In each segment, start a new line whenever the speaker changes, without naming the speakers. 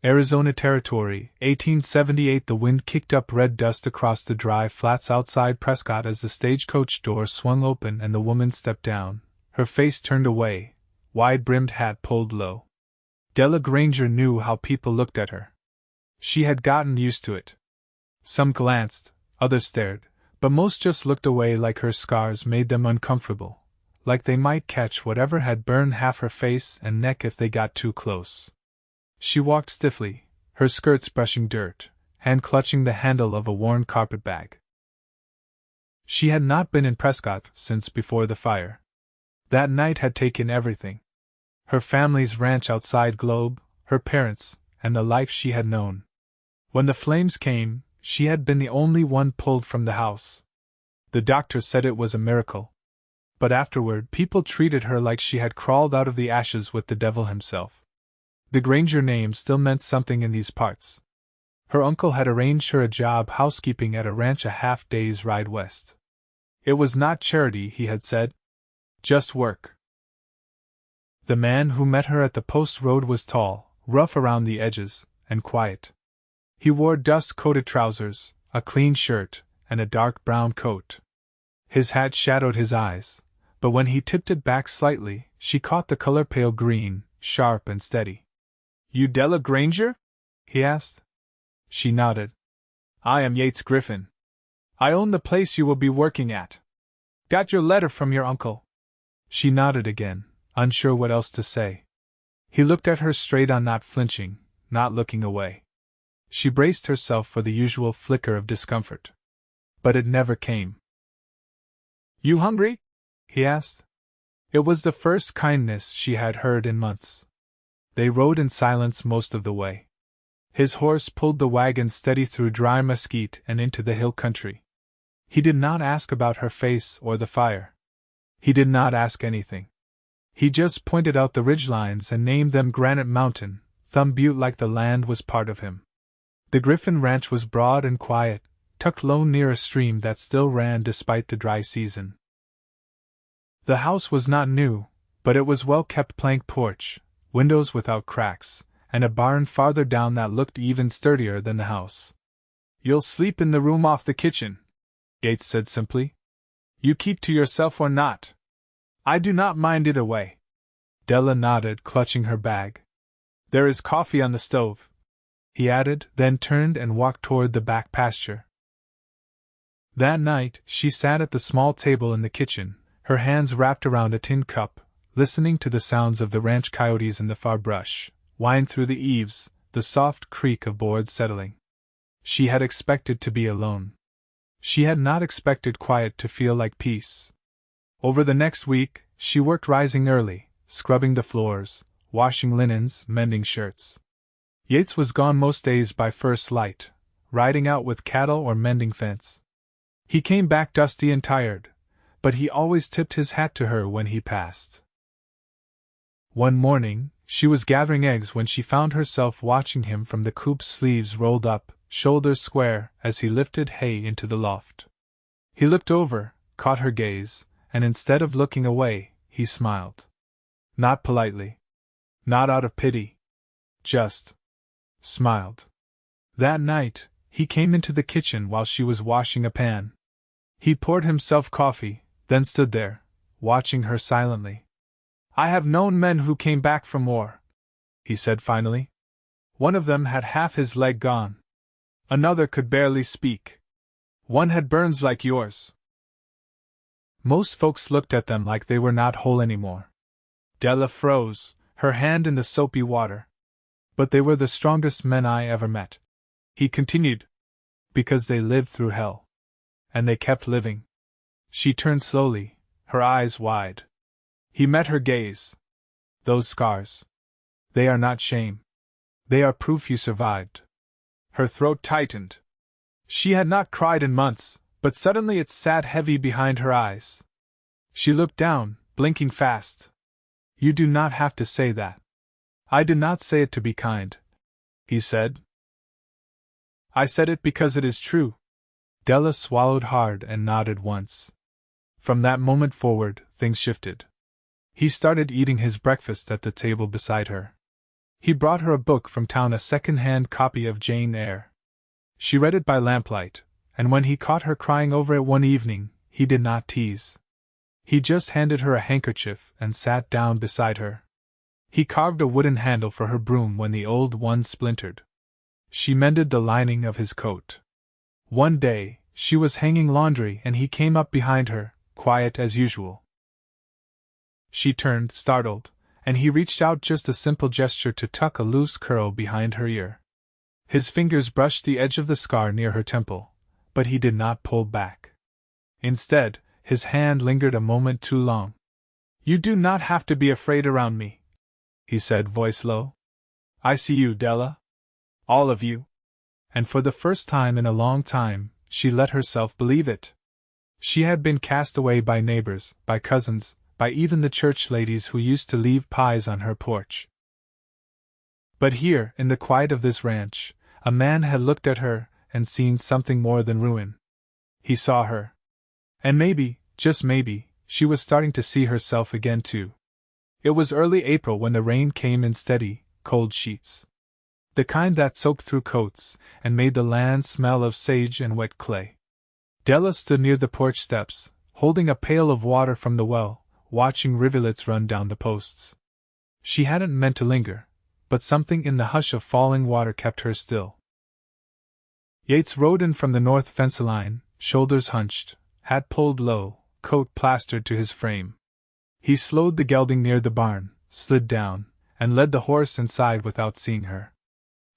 Arizona Territory, 1878. The wind kicked up red dust across the dry flats outside Prescott as the stagecoach door swung open and the woman stepped down, her face turned away, wide-brimmed hat pulled low. Della Granger knew how people looked at her. She had gotten used to it. Some glanced, others stared, but most just looked away like her scars made them uncomfortable, like they might catch whatever had burned half her face and neck if they got too close. She walked stiffly, her skirts brushing dirt, hand clutching the handle of a worn carpet-bag. She had not been in Prescott since before the fire. That night had taken everything. Her family's ranch outside Globe, her parents, and the life she had known. When the flames came, she had been the only one pulled from the house. The doctor said it was a miracle. But afterward, people treated her like she had crawled out of the ashes with the devil himself. The Granger name still meant something in these parts. Her uncle had arranged her a job housekeeping at a ranch a half-day's ride west. It was not charity, he had said. Just work. The man who met her at the post road was tall, rough around the edges, and quiet. He wore dust-coated trousers, a clean shirt, and a dark brown coat. His hat shadowed his eyes, but when he tipped it back slightly, she caught the color pale green, sharp and steady. "You Della Granger?" he asked. She nodded. "I am Yates Griffin. I own the place you will be working at. Got your letter from your uncle." She nodded again, unsure what else to say. He looked at her straight on, not flinching, not looking away. She braced herself for the usual flicker of discomfort. But it never came. "You hungry?" he asked. It was the first kindness she had heard in months. They rode in silence most of the way. His horse pulled the wagon steady through dry mesquite and into the hill country. He did not ask about her face or the fire. He did not ask anything. He just pointed out the ridgelines and named them Granite Mountain, Thumb Butte, like the land was part of him. The Griffin Ranch was broad and quiet, tucked low near a stream that still ran despite the dry season. The house was not new, but it was well-kept plank porch, windows without cracks, and a barn farther down that looked even sturdier than the house. "You'll sleep in the room off the kitchen," Yates said simply. "You keep to yourself or not. I do not mind either way." Della nodded, clutching her bag. "There is coffee on the stove," he added, then turned and walked toward the back pasture. That night, she sat at the small table in the kitchen, her hands wrapped around a tin cup, listening to the sounds of the ranch coyotes in the far brush, whine through the eaves, the soft creak of boards settling. She had expected to be alone. She had not expected quiet to feel like peace. Over the next week, she worked rising early, scrubbing the floors, washing linens, mending shirts. Yates was gone most days by first light, riding out with cattle or mending fence. He came back dusty and tired, but he always tipped his hat to her when he passed. One morning, she was gathering eggs when she found herself watching him from the coop, sleeves rolled up, shoulders square, as he lifted hay into the loft. He looked over, caught her gaze, and instead of looking away, he smiled. Not politely. Not out of pity. Just smiled. That night, he came into the kitchen while she was washing a pan. He poured himself coffee, then stood there, watching her silently. "I have known men who came back from war," he said finally. "One of them had half his leg gone. Another could barely speak. One had burns like yours." Most folks looked at them like they were not whole anymore. Della froze, her hand in the soapy water. "But they were the strongest men I ever met," he continued. "Because they lived through hell. And they kept living." She turned slowly, her eyes wide. He met her gaze. "Those scars. They are not shame. They are proof you survived." Her throat tightened. She had not cried in months, but suddenly it sat heavy behind her eyes. She looked down, blinking fast. "You do not have to say that. I did not say it to be kind," he said. "I said it because it is true." Della swallowed hard and nodded once. From that moment forward, things shifted. He started eating his breakfast at the table beside her. He brought her a book from town, a second-hand copy of Jane Eyre. She read it by lamplight, and when he caught her crying over it one evening, he did not tease. He just handed her a handkerchief and sat down beside her. He carved a wooden handle for her broom when the old one splintered. She mended the lining of his coat. One day, she was hanging laundry and he came up behind her, quiet as usual. She turned, startled, and he reached out just a simple gesture to tuck a loose curl behind her ear. His fingers brushed the edge of the scar near her temple, but he did not pull back. Instead, his hand lingered a moment too long. "You do not have to be afraid around me," he said, voice low. "I see you, Della. All of you." And for the first time in a long time, she let herself believe it. She had been cast away by neighbors, by cousins, by even the church ladies who used to leave pies on her porch. But here, in the quiet of this ranch, a man had looked at her and seen something more than ruin. He saw her. And maybe, just maybe, she was starting to see herself again too. It was early April when the rain came in steady, cold sheets. The kind that soaked through coats and made the land smell of sage and wet clay. Della stood near the porch steps, holding a pail of water from the well, watching rivulets run down the posts. She hadn't meant to linger, but something in the hush of falling water kept her still. Yates rode in from the north fence line, shoulders hunched, hat pulled low, coat plastered to his frame. He slowed the gelding near the barn, slid down, and led the horse inside without seeing her.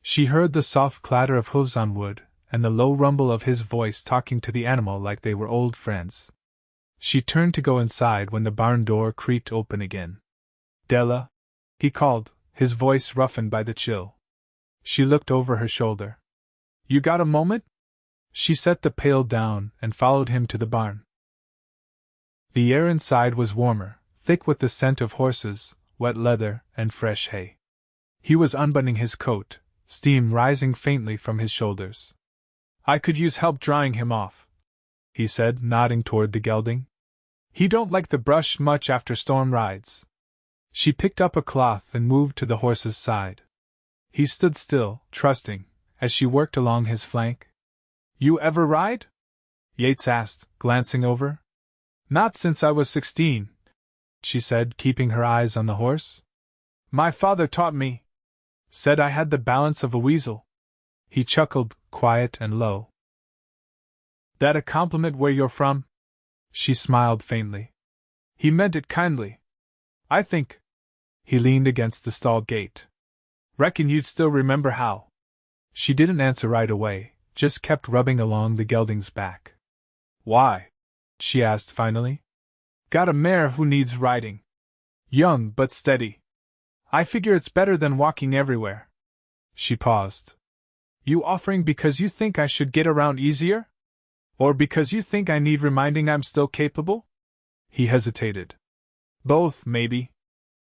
She heard the soft clatter of hooves on wood, and the low rumble of his voice talking to the animal like they were old friends. She turned to go inside when the barn door creaked open again. "Della," he called, his voice roughened by the chill. She looked over her shoulder. "You got a moment?" She set the pail down and followed him to the barn. The air inside was warmer, thick with the scent of horses, wet leather, and fresh hay. He was unbuttoning his coat, steam rising faintly from his shoulders. "I could use help drying him off," he said, nodding toward the gelding. "He don't like the brush much after storm rides." She picked up a cloth and moved to the horse's side. He stood still, trusting, as she worked along his flank. "You ever ride?" Yates asked, glancing over. "Not since I was 16, she said, keeping her eyes on the horse. "My father taught me. Said I had the balance of a weasel." He chuckled, quiet and low. "That a compliment where you're from?" She smiled faintly. "He meant it kindly, I think." He leaned against the stall gate. "Reckon you'd still remember how." She didn't answer right away, just kept rubbing along the gelding's back. "Why?" she asked finally. "Got a mare who needs riding. Young but steady. I figure it's better than walking everywhere." She paused. "You offering because you think I should get around easier? Or because you think I need reminding I'm still capable?" He hesitated. "Both, maybe."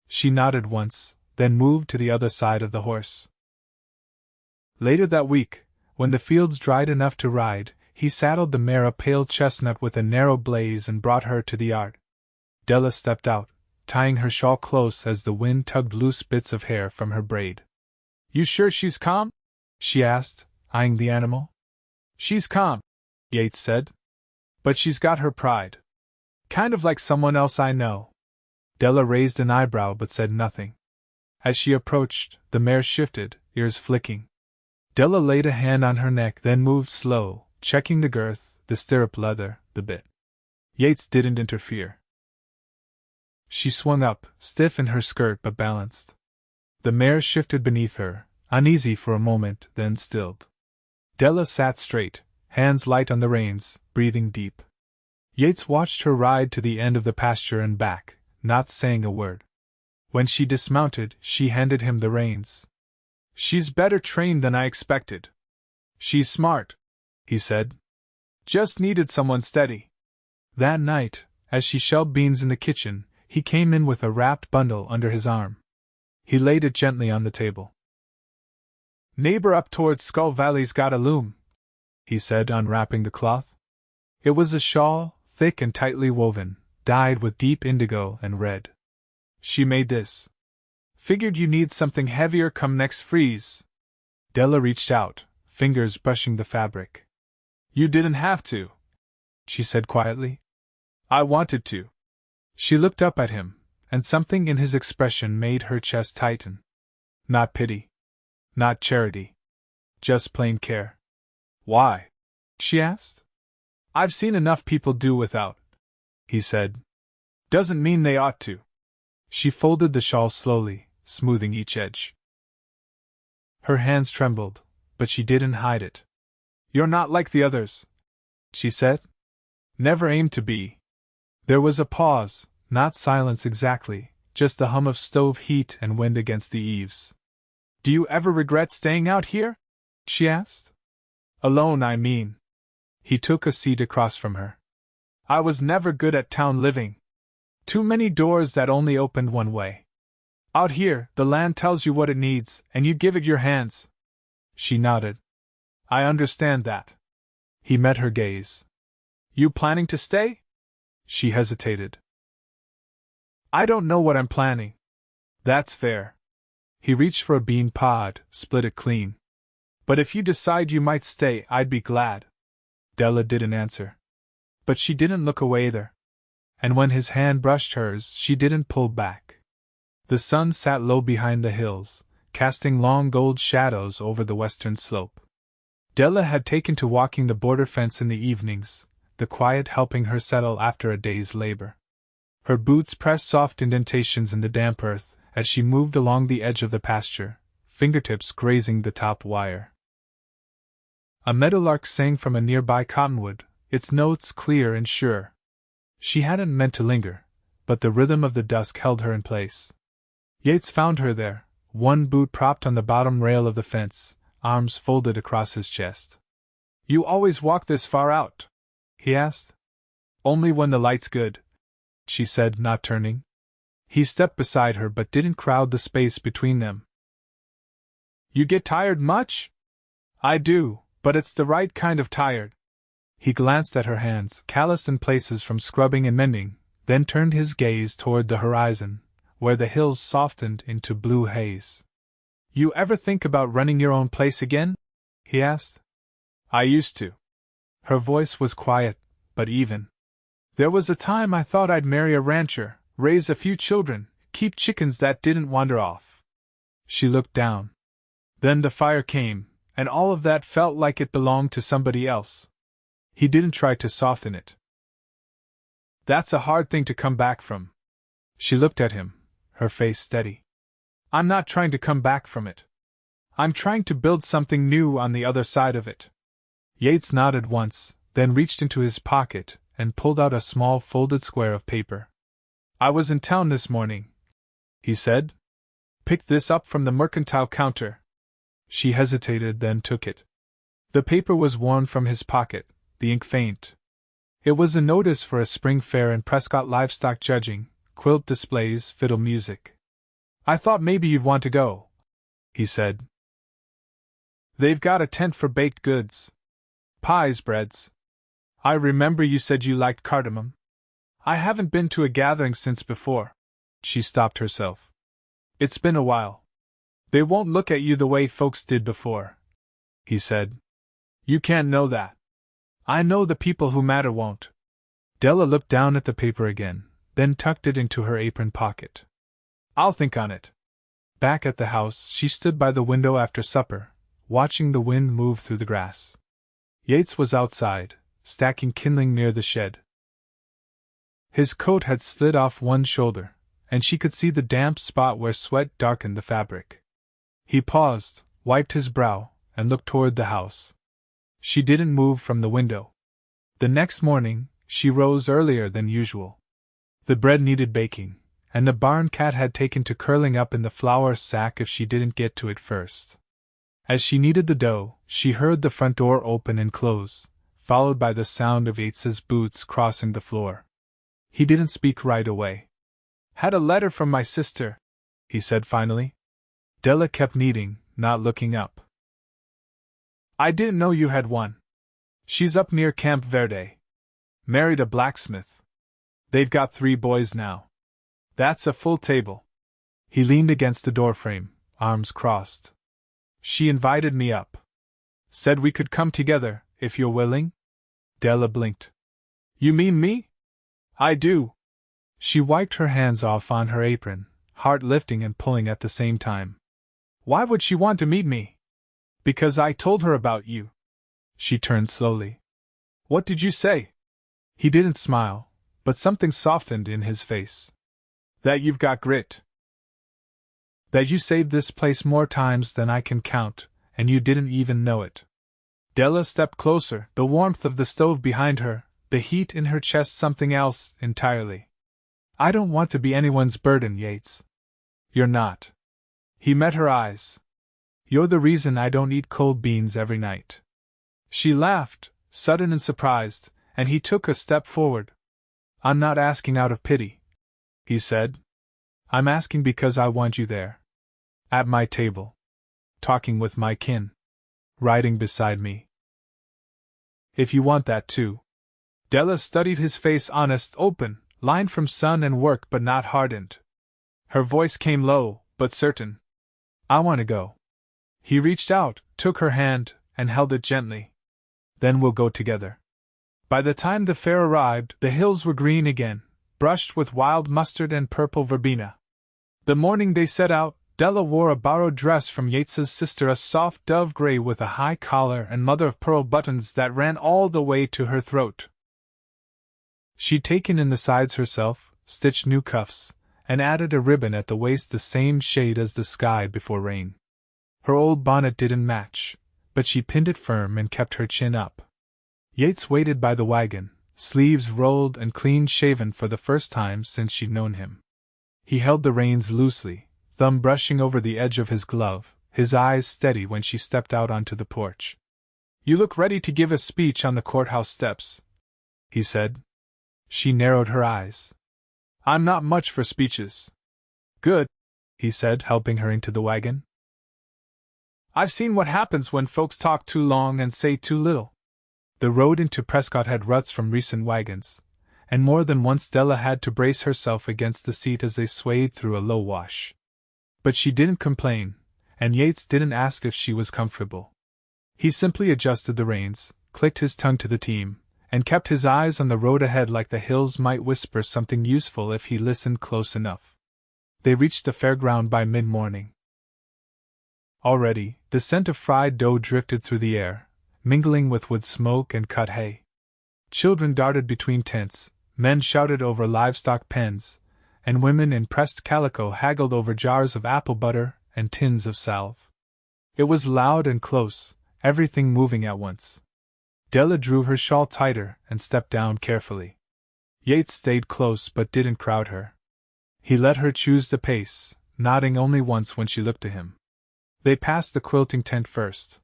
She nodded once, then moved to the other side of the horse. Later that week, when the fields dried enough to ride, he saddled the mare, a pale chestnut with a narrow blaze, and brought her to the yard. Della stepped out, tying her shawl close as the wind tugged loose bits of hair from her braid. "You sure she's calm?" she asked, eyeing the animal. "She's calm," Yates said. "But she's got her pride. Kind of like someone else I know." Della raised an eyebrow but said nothing. As she approached, the mare shifted, ears flicking. Della laid a hand on her neck, then moved slow, checking the girth, the stirrup leather, the bit. Yates didn't interfere. She swung up, stiff in her skirt but balanced. The mare shifted beneath her, uneasy for a moment, then stilled. Della sat straight, hands light on the reins, breathing deep. Yates watched her ride to the end of the pasture and back, not saying a word. When she dismounted, she handed him the reins. "She's better trained than I expected. She's smart," he said. "Just needed someone steady." That night, as she shelled beans in the kitchen, he came in with a wrapped bundle under his arm. He laid it gently on the table. "Neighbor up towards Skull Valley's got a loom," he said, unwrapping the cloth. It was a shawl, thick and tightly woven, dyed with deep indigo and red. "She made this Figured you need something heavier come next freeze. Della reached out, fingers brushing the fabric. You didn't have to, she said quietly. I wanted to. She looked up at him, and something in his expression made her chest tighten. Not pity. Not charity. Just plain care. Why? She asked. I've seen enough people do without, he said. Doesn't mean they ought to. She folded the shawl slowly, smoothing each edge. Her hands trembled, but she didn't hide it. You're not like the others, she said. Never aimed to be. There was a pause, not silence exactly, just the hum of stove heat and wind against the eaves. Do you ever regret staying out here? She asked. Alone, I mean. He took a seat across from her. I was never good at town living. Too many doors that only opened one way. Out here, the land tells you what it needs, and you give it your hands. She nodded. I understand that. He met her gaze. You planning to stay? She hesitated. I don't know what I'm planning. That's fair. He reached for a bean pod, split it clean. But if you decide you might stay, I'd be glad. Della didn't answer. But she didn't look away either. And when his hand brushed hers, she didn't pull back. The sun sat low behind the hills, casting long gold shadows over the western slope. Della had taken to walking the border fence in the evenings, the quiet helping her settle after a day's labor. Her boots pressed soft indentations in the damp earth as she moved along the edge of the pasture, fingertips grazing the top wire. A meadowlark sang from a nearby cottonwood, its notes clear and sure. She hadn't meant to linger, but the rhythm of the dusk held her in place. Yates found her there, one boot propped on the bottom rail of the fence, arms folded across his chest. You always walk this far out? He asked. Only when the light's good, she said, not turning. He stepped beside her but didn't crowd the space between them. You get tired much? I do, but it's the right kind of tired. He glanced at her hands, calloused in places from scrubbing and mending, then turned his gaze toward the horizon, where the hills softened into blue haze. You ever think about running your own place again? He asked. I used to. Her voice was quiet, but even. There was a time I thought I'd marry a rancher, raise a few children, keep chickens that didn't wander off. She looked down. Then the fire came, and all of that felt like it belonged to somebody else. He didn't try to soften it. That's a hard thing to come back from. She looked at him, her face steady. I'm not trying to come back from it. I'm trying to build something new on the other side of it. Yates nodded once, then reached into his pocket and pulled out a small folded square of paper. I was in town this morning, he said. Picked this up from the mercantile counter. She hesitated, then took it. The paper was worn from his pocket, the ink faint. It was a notice for a spring fair in Prescott livestock judging, quilt displays, fiddle music. I thought maybe you'd want to go, he said. They've got a tent for baked goods. Pies, breads. I remember you said you liked cardamom. I haven't been to a gathering since before. She stopped herself. It's been a while. They won't look at you the way folks did before, he said. You can't know that. I know the people who matter won't. Della looked down at the paper again, then tucked it into her apron pocket. I'll think on it. Back at the house, she stood by the window after supper, watching the wind move through the grass. Yates was outside, stacking kindling near the shed. His coat had slid off one shoulder, and she could see the damp spot where sweat darkened the fabric. He paused, wiped his brow, and looked toward the house. She didn't move from the window. The next morning, she rose earlier than usual. The bread needed baking, and the barn cat had taken to curling up in the flour sack if she didn't get to it first. As she kneaded the dough, she heard the front door open and close, followed by the sound of Yates's boots crossing the floor. He didn't speak right away. Had a letter from my sister, he said finally. Della kept kneading, not looking up. I didn't know you had one. She's up near Camp Verde. Married a blacksmith. They've got 3 boys now. That's a full table. He leaned against the doorframe, arms crossed. She invited me up. Said we could come together, if you're willing? Della blinked. You mean me? I do. She wiped her hands off on her apron, heart lifting and pulling at the same time. Why would she want to meet me? Because I told her about you. She turned slowly. What did you say? He didn't smile, but something softened in his face. That you've got grit. That you saved this place more times than I can count, and you didn't even know it. Della stepped closer, the warmth of the stove behind her, the heat in her chest something else entirely. I don't want to be anyone's burden, Yates. You're not. He met her eyes. You're the reason I don't eat cold beans every night. She laughed, sudden and surprised, and he took a step forward. I'm not asking out of pity, he said. I'm asking because I want you there. At my table. Talking with my kin. Riding beside me. If you want that too. Della studied his face, honest, open, lined from sun and work but not hardened. Her voice came low, but certain. I want to go. He reached out, took her hand, and held it gently. Then we'll go together. By the time the fair arrived, the hills were green again, brushed with wild mustard and purple verbena. The morning they set out, Della wore a borrowed dress from Yates's sister, a soft dove gray with a high collar and mother-of-pearl buttons that ran all the way to her throat. She'd taken in the sides herself, stitched new cuffs, and added a ribbon at the waist the same shade as the sky before rain. Her old bonnet didn't match, but she pinned it firm and kept her chin up. Yates waited by the wagon, sleeves rolled and clean-shaven for the first time since she'd known him. He held the reins loosely, thumb brushing over the edge of his glove, his eyes steady when she stepped out onto the porch. You look ready to give a speech on the courthouse steps, he said. She narrowed her eyes. I'm not much for speeches. Good, he said, helping her into the wagon. I've seen what happens when folks talk too long and say too little. The road into Prescott had ruts from recent wagons, and more than once Della had to brace herself against the seat as they swayed through a low wash. But she didn't complain, and Yates didn't ask if she was comfortable. He simply adjusted the reins, clicked his tongue to the team, and kept his eyes on the road ahead like the hills might whisper something useful if he listened close enough. They reached the fairground by mid-morning. Already, the scent of fried dough drifted through the air, mingling with wood smoke and cut hay. Children darted between tents, men shouted over livestock pens, and women in pressed calico haggled over jars of apple butter and tins of salve. It was loud and close, everything moving at once. Della drew her shawl tighter and stepped down carefully. Yates stayed close but didn't crowd her. He let her choose the pace, nodding only once when she looked to him. They passed the quilting tent first.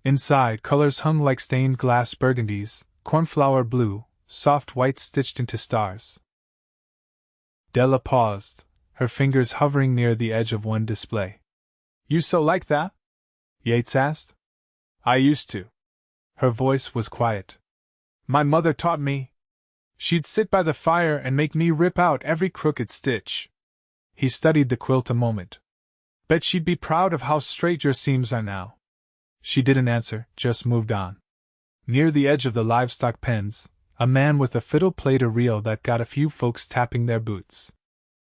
Inside, colors hung like stained glass burgundies, cornflower blue, soft whites stitched into stars. Della paused, her fingers hovering near the edge of one display. You so like that? Yates asked. I used to. Her voice was quiet. My mother taught me. She'd sit by the fire and make me rip out every crooked stitch. He studied the quilt a moment. Bet she'd be proud of how straight your seams are now. She didn't answer, just moved on. Near the edge of the livestock pens, a man with a fiddle played a reel that got a few folks tapping their boots.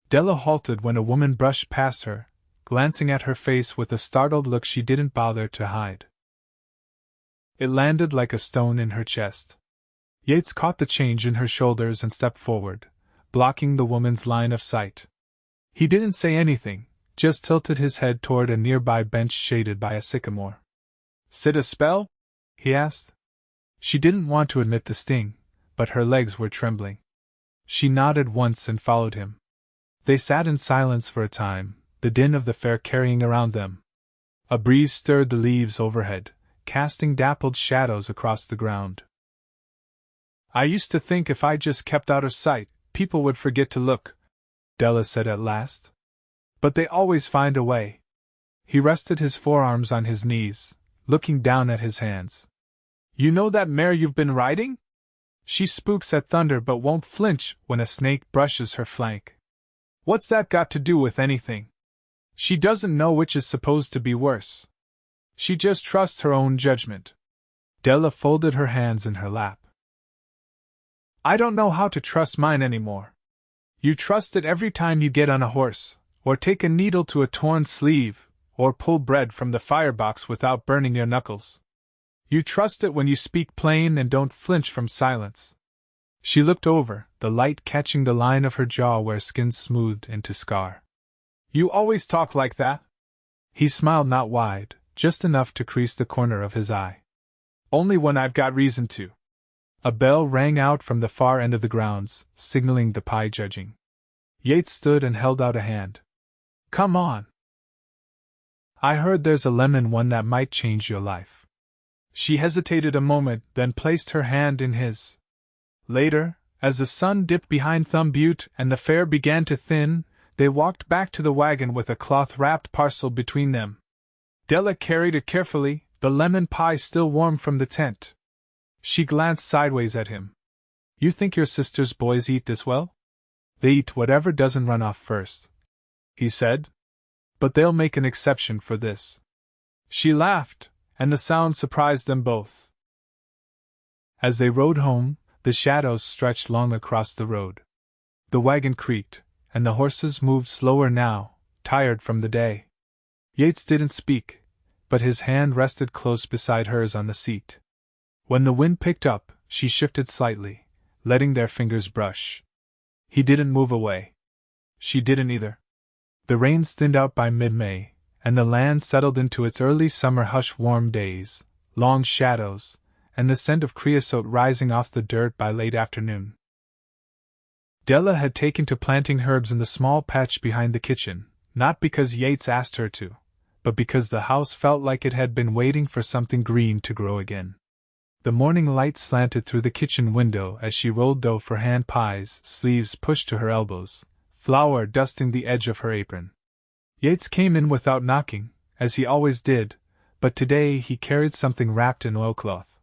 Della halted when a woman brushed past her, glancing at her face with a startled look she didn't bother to hide. It landed like a stone in her chest. Yates caught the change in her shoulders and stepped forward, blocking the woman's line of sight. He didn't say anything, just tilted his head toward a nearby bench shaded by a sycamore. Sit a spell? He asked. She didn't want to admit the sting, but her legs were trembling. She nodded once and followed him. They sat in silence for a time, the din of the fair carrying around them. A breeze stirred the leaves overhead, casting dappled shadows across the ground. I used to think if I just kept out of sight, people would forget to look, Della said at last. But they always find a way. He rested his forearms on his knees, looking down at his hands. You know that mare you've been riding? She spooks at thunder but won't flinch when a snake brushes her flank. What's that got to do with anything? She doesn't know which is supposed to be worse. She just trusts her own judgment. Della folded her hands in her lap. I don't know how to trust mine anymore. You trust it every time you get on a horse, or take a needle to a torn sleeve, or pull bread from the firebox without burning your knuckles. You trust it when you speak plain and don't flinch from silence. She looked over, the light catching the line of her jaw where skin smoothed into scar. You always talk like that? He smiled, not wide, just enough to crease the corner of his eye. Only when I've got reason to. A bell rang out from the far end of the grounds, signaling the pie judging. Yates stood and held out a hand. Come on. I heard there's a lemon one that might change your life. She hesitated a moment, then placed her hand in his. Later, as the sun dipped behind Thumb Butte and the fair began to thin, they walked back to the wagon with a cloth-wrapped parcel between them. Della carried it carefully, the lemon pie still warm from the tent. She glanced sideways at him. You think your sister's boys eat this well? They eat whatever doesn't run off first, he said. But they'll make an exception for this. She laughed, and the sound surprised them both. As they rode home, the shadows stretched long across the road. The wagon creaked, and the horses moved slower now, tired from the day. Yates didn't speak, but his hand rested close beside hers on the seat. When the wind picked up, she shifted slightly, letting their fingers brush. He didn't move away. She didn't either. The rains thinned out by mid-May, and the land settled into its early summer hush, warm days, long shadows, and the scent of creosote rising off the dirt by late afternoon. Della had taken to planting herbs in the small patch behind the kitchen, not because Yates asked her to, but because the house felt like it had been waiting for something green to grow again. The morning light slanted through the kitchen window as she rolled dough for hand pies, sleeves pushed to her elbows, flour dusting the edge of her apron. Yates came in without knocking, as he always did, but today he carried something wrapped in oilcloth.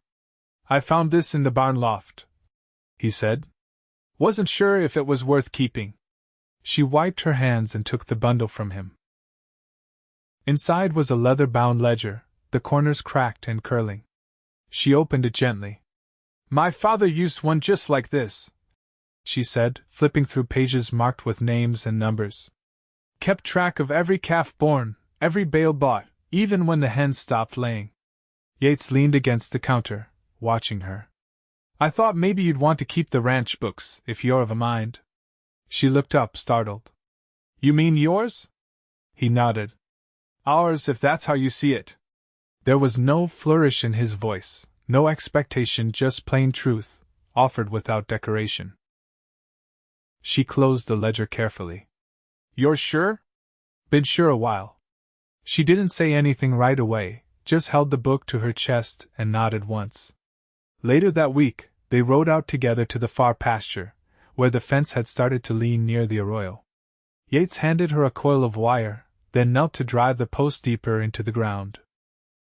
I found this in the barn loft, he said. Wasn't sure if it was worth keeping. She wiped her hands and took the bundle from him. Inside was a leather-bound ledger, the corners cracked and curling. She opened it gently. My father used one just like this, she said, flipping through pages marked with names and numbers. Kept track of every calf born, every bale bought, even when the hens stopped laying. Yates leaned against the counter, watching her. I thought maybe you'd want to keep the ranch books, if you're of a mind. She looked up, startled. You mean yours? He nodded. Ours, if that's how you see it. There was no flourish in his voice, no expectation, just plain truth, offered without decoration. She closed the ledger carefully. You're sure? Been sure a while. She didn't say anything right away, just held the book to her chest and nodded once. Later that week, they rode out together to the far pasture, where the fence had started to lean near the arroyo. Yates handed her a coil of wire, then knelt to drive the post deeper into the ground.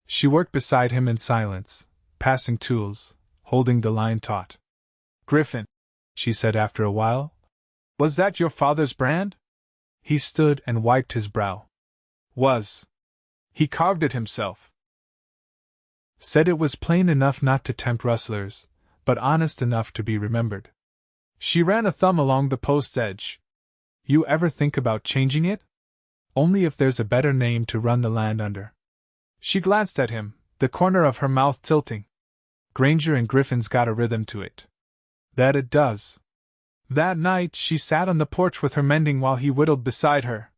She worked beside him in silence, passing tools, holding the line taut. Griffin, she said after a while. Was that your father's brand? He stood and wiped his brow. Was. He carved it himself. Said it was plain enough not to tempt rustlers, but honest enough to be remembered. She ran a thumb along the post's edge. You ever think about changing it? Only if there's a better name to run the land under. She glanced at him, the corner of her mouth tilting. Granger and Griffin's got a rhythm to it. That it does. That night she sat on the porch with her mending while he whittled beside her.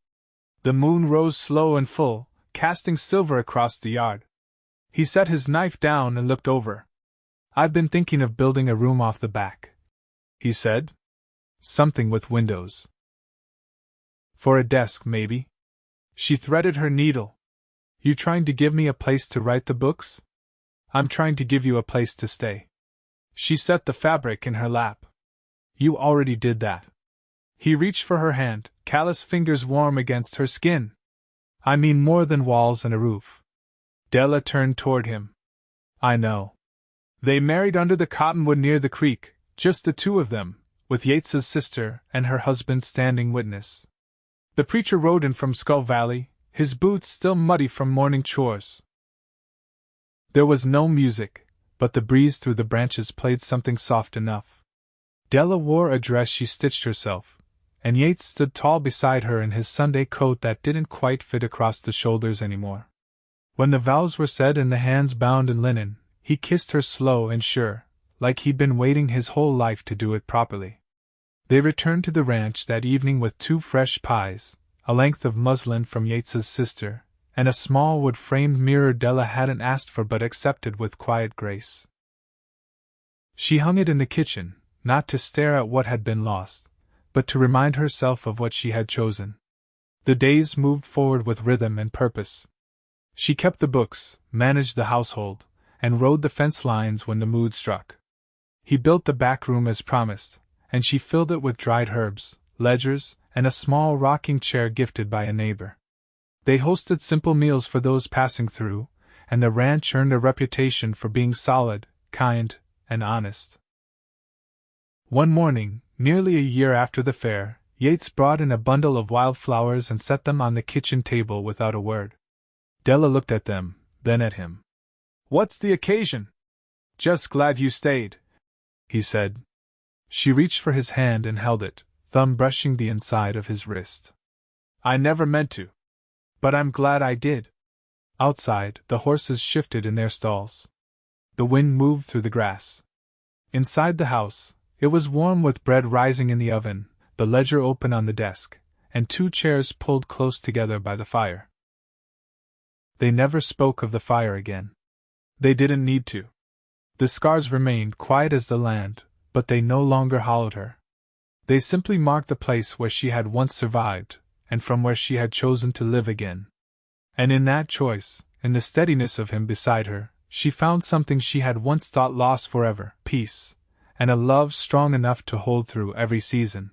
The moon rose slow and full, casting silver across the yard. He set his knife down and looked over. I've been thinking of building a room off the back, he said. Something with windows. For a desk, maybe. She threaded her needle. You trying to give me a place to write the books? I'm trying to give you a place to stay. She set the fabric in her lap. You already did that. He reached for her hand, callous fingers warm against her skin. I mean more than walls and a roof. Della turned toward him. I know. They married under the cottonwood near the creek, just the two of them, with Yates's sister and her husband standing witness. The preacher rode in from Skull Valley, his boots still muddy from morning chores. There was no music, but the breeze through the branches played something soft enough. Della wore a dress she stitched herself, and Yates stood tall beside her in his Sunday coat that didn't quite fit across the shoulders anymore. When the vows were said and the hands bound in linen, he kissed her slow and sure, like he'd been waiting his whole life to do it properly. They returned to the ranch that evening with 2 fresh pies, a length of muslin from Yates's sister, and a small wood-framed mirror Della hadn't asked for but accepted with quiet grace. She hung it in the kitchen, not to stare at what had been lost, but to remind herself of what she had chosen. The days moved forward with rhythm and purpose. She kept the books, managed the household, and rode the fence lines when the mood struck. He built the back room as promised, and she filled it with dried herbs, ledgers, and a small rocking chair gifted by a neighbor. They hosted simple meals for those passing through, and the ranch earned a reputation for being solid, kind, and honest. One morning, nearly a year after the fair, Yates brought in a bundle of wildflowers and set them on the kitchen table without a word. Della looked at them, then at him. "What's the occasion?" "Just glad you stayed," he said. She reached for his hand and held it, thumb brushing the inside of his wrist. "I never meant to. But I'm glad I did." Outside, the horses shifted in their stalls. The wind moved through the grass. Inside the house, it was warm with bread rising in the oven, the ledger open on the desk, and 2 chairs pulled close together by the fire. They never spoke of the fire again. They didn't need to. The scars remained quiet as the land, but they no longer hollowed her. They simply marked the place where she had once survived, and from where she had chosen to live again. And in that choice, in the steadiness of him beside her, she found something she had once thought lost forever: peace, and a love strong enough to hold through every season.